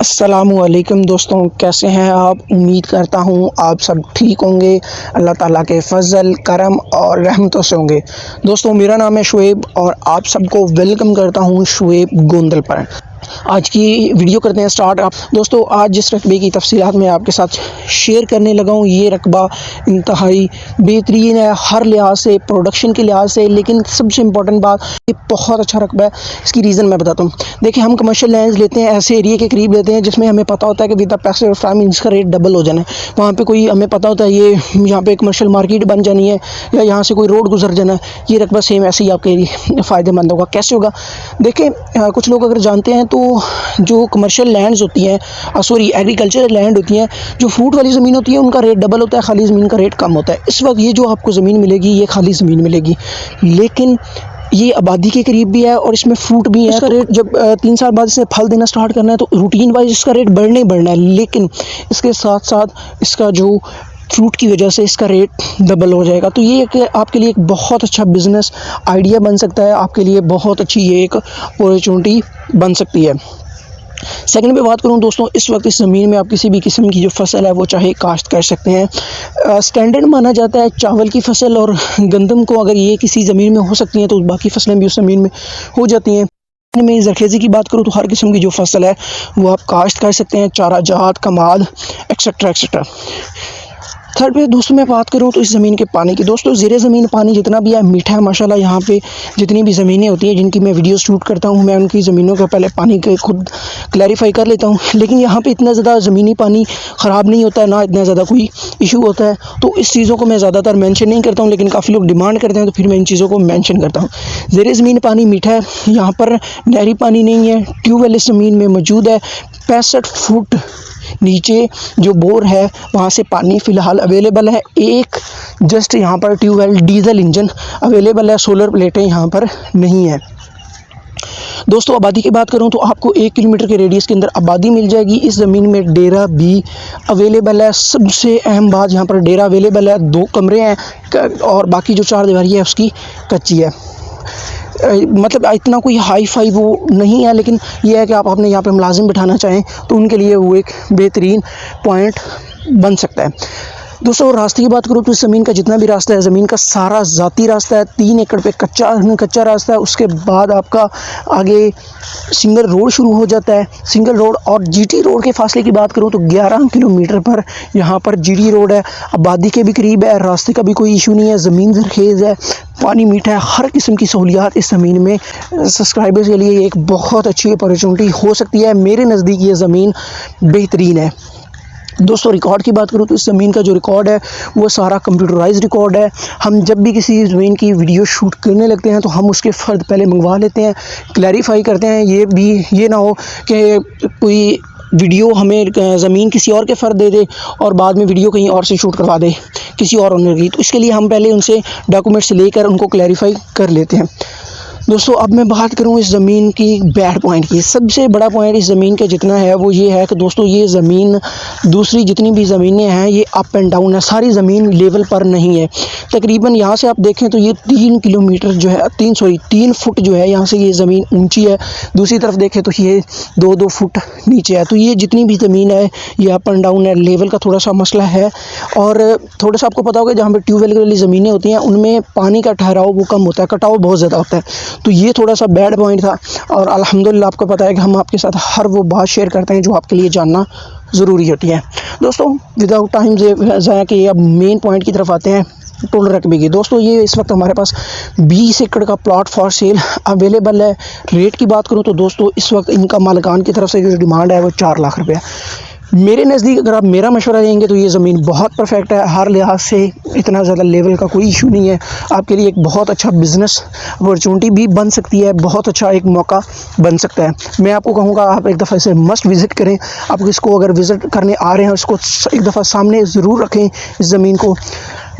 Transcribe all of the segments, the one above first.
अस्सलामुअलैकुम दोस्तों, कैसे हैं आप। उम्मीद करता हूँ आप सब ठीक होंगे। अल्लाह ताला के फ़ज़ल, करम और रहमतों से होंगे। दोस्तों, मेरा नाम है शुएब और आप सबको वेलकम करता हूँ शुएब गोंदल पर। आज की वीडियो करते हैं स्टार्ट। आप दोस्तों, आज जिस रकबे की तफसीलात मैं आपके साथ शेयर करने लगा हूँ, ये रकबा इंतहाई बेहतरीन है हर लिहाज से, प्रोडक्शन के लिहाज से। लेकिन सबसे इम्पोर्टेंट बात, ये बहुत अच्छा रकबा है। इसकी रीज़न मैं बताता हूँ। देखिए, हम कमर्शियल लैंड लेते हैं, ऐसे एरिया के करीब लेते हैं जिसमें हमें पता होता है कि with the passage of time इसका रेट डबल हो जाना है। वहाँ पे कोई हमें पता होता है ये यहाँ पे कमर्शियल मार्केट बन जानी है या यहाँ से कोई रोड गुजर जाना है। ये रकबा सेम ऐसे ही आपके लिए फ़ायदेमंद होगा। कैसे होगा? देखिए, कुछ लोग अगर जानते हैं तो जो कमर्शियल लैंड्स होती हैं, सॉरी एग्रीकल्चरल लैंड होती हैं, जो फ्रूट वाली ज़मीन होती है उनका रेट डबल होता है, खाली ज़मीन का रेट कम होता है। इस वक्त ये जो आपको ज़मीन मिलेगी ये खाली ज़मीन मिलेगी, लेकिन ये आबादी के करीब भी है और इसमें फ्रूट भी है। इसका रेट जब 3 साल बाद इसे फल देना स्टार्ट करना है तो रूटीन वाइज इसका रेट बढ़ना ही बढ़ना है, लेकिन इसके साथ साथ इसका जो फ्रूट की वजह से इसका रेट डबल हो जाएगा। तो ये एक आपके लिए एक बहुत अच्छा बिज़नेस आइडिया बन सकता है, आपके लिए बहुत अच्छी ये एक अपॉर्चुनिटी बन सकती है। सेकंड पे बात करूं दोस्तों, इस वक्त इस ज़मीन में आप किसी भी किस्म की जो फसल है वो चाहे काश्त कर सकते हैं। स्टैंडर्ड माना जाता है चावल की फसल और गंदम को, अगर ये किसी ज़मीन में हो सकती हैं तो बाकी फसलें भी उस ज़मीन में हो जाती हैं। में ज़रखेज़ी की बात करूँ तो हर किस्म की जो फसल है वो आप काश्त कर सकते हैं, चारा जात, कमाद, एक्सेट्रा एक्सेट्रा। थर्ड पे दोस्तों मैं बात करूँ तो इस ज़मीन के पानी की। दोस्तों, ज़ेरे ज़मीन पानी जितना भी है मीठा है माशाल्लाह। यहाँ पे जितनी भी ज़मीनें होती हैं जिनकी मैं वीडियो शूट करता हूँ, मैं उनकी ज़मीनों का पहले पानी के खुद क्लैरिफाई कर लेता हूँ। लेकिन यहाँ पे इतना ज़्यादा ज़मीनी पानी ख़राब नहीं होता है, ना इतना ज़्यादा कोई इशू होता है। तो इस चीज़ों को मैं ज़्यादातर मेंशन नहीं करता हूँ, लेकिन काफ़ी लोग डिमांड करते हैं तो फिर मैं इन चीज़ों को मेंशन करता हूँ। ज़ेरे ज़मीन पानी मीठा है, यहाँ पर नहरी पानी नहीं है, ट्यूबवेल इस ज़मीन में मौजूद है। 65 फुट नीचे जो बोर है वहाँ से पानी फ़िलहाल अवेलेबल है। एक जस्ट यहाँ पर ट्यूबवेल डीजल इंजन अवेलेबल है, सोलर प्लेटें यहाँ पर नहीं है। दोस्तों, आबादी की बात करूँ तो आपको 1 किलोमीटर के रेडियस के अंदर आबादी मिल जाएगी। इस ज़मीन में डेरा भी अवेलेबल है। सबसे अहम बात, यहाँ पर डेरा अवेलेबल है, 2 कमरे हैं और बाकी जो 4 दीवारी है उसकी कच्ची है। मतलब इतना कोई हाई फाई वो नहीं है, लेकिन यह है कि आप अपने यहाँ पे मुलाजिम बिठाना चाहें तो उनके लिए वो एक बेहतरीन पॉइंट बन सकता है। दोस्तों, रास्ते की बात करूँ तो इस ज़मीन का जितना भी रास्ता है, ज़मीन का सारा ज़ाती रास्ता है। 3 एकड़ पे कच्चा रास्ता है। उसके बाद आपका आगे सिंगल रोड शुरू हो जाता है। सिंगल रोड और जीटी रोड के फासले की बात करूँ तो 11 किलोमीटर पर यहाँ पर जीटी रोड है। आबादी के भी करीब है, रास्ते का भी कोई इशू नहीं है, ज़मीन ज़रखेज़ है, पानी मीठा है, हर किस्म की सहूलियात इस ज़मीन में सब्सक्राइबर्स के लिए एक बहुत अच्छी अपॉर्चुनिटी हो सकती है। मेरे नज़दीक ये ज़मीन बेहतरीन है। दोस्तों, रिकॉर्ड की बात करूँ तो इस ज़मीन का जो रिकॉर्ड है वो सारा कंप्यूटराइज रिकॉर्ड है। हम जब भी किसी ज़मीन की वीडियो शूट करने लगते हैं तो हम उसके फ़र्द पहले मंगवा लेते हैं, क्लैरिफाई करते हैं। ये ना हो कि कोई वीडियो हमें ज़मीन किसी और के फ़र्द दे दे और बाद में वीडियो कहीं और से शूट करवा दे किसी और ओनर की। तो इसके लिए हम पहले उनसे डॉक्यूमेंट्स लेकर उनको क्लैरिफाई कर लेते हैं। दोस्तों, अब मैं बात करूं इस ज़मीन की बैड पॉइंट की। सबसे बड़ा पॉइंट इस ज़मीन का जितना है वो ये है कि दोस्तों, ये ज़मीन दूसरी जितनी भी ज़मीनें हैं ये अप एंड डाउन है, सारी ज़मीन लेवल पर नहीं है। तकरीबन यहाँ से आप देखें तो ये 3 किलोमीटर जो है 3 फुट जो है यहाँ से ये ज़मीन ऊंची है। दूसरी तरफ देखें तो ये 2-2 फुट नीचे है। तो ये जितनी भी ज़मीन है ये अप एंड डाउन है, लेवल का थोड़ा सा मसला है। और थोड़ा सा आपको पता होगा जहाँ पर ट्यूबवेल वाली ज़मीनें होती हैं उनमें पानी का ठहराव वो कम होता है, कटाव बहुत ज़्यादा होता है। तो ये थोड़ा सा बैड पॉइंट था और अल्हम्दुलिल्लाह आपको पता है कि हम आपके साथ हर वो बात शेयर करते हैं जो आपके लिए जानना ज़रूरी होती है। दोस्तों, विदाउट टाइम ज़ाया कि अब मेन पॉइंट की तरफ आते हैं, टोटल रकबे की। दोस्तों, ये इस वक्त हमारे पास 20 एकड़ का प्लॉट फॉर सेल अवेलेबल है। रेट की बात करूँ तो दोस्तों, इस वक्त इनका मालिकान की तरफ से जो डिमांड है वो 4 लाख रुपये है। मेरे नज़दीक अगर आप मेरा मशवरा देंगे तो ये ज़मीन बहुत परफेक्ट है, हर लिहाज से इतना ज़्यादा लेवल का कोई इशू नहीं है। आपके लिए एक बहुत अच्छा बिज़नेस अपॉर्चुनिटी भी बन सकती है, बहुत अच्छा एक मौका बन सकता है। मैं आपको कहूँगा आप एक दफ़ा इसे मस्ट विज़िट करें। आप इसको अगर विज़िट करने आ रहे हैं उसको एक दफ़ा सामने ज़रूर रखें इस ज़मीन को।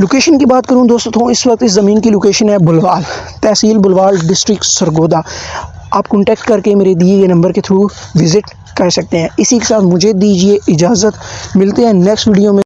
लोकेशन की बात करूँ दोस्तों तो इस वक्त इस ज़मीन की लोकेशन है बुलवाल, तहसील बुलवाल, डिस्ट्रिक्ट सरगोदा। आप कॉन्टैक्ट करके मेरे दिए गए नंबर के थ्रू विज़िट कर सकते हैं। इसी के साथ मुझे दीजिए इजाज़त, मिलते हैं नेक्स्ट वीडियो में।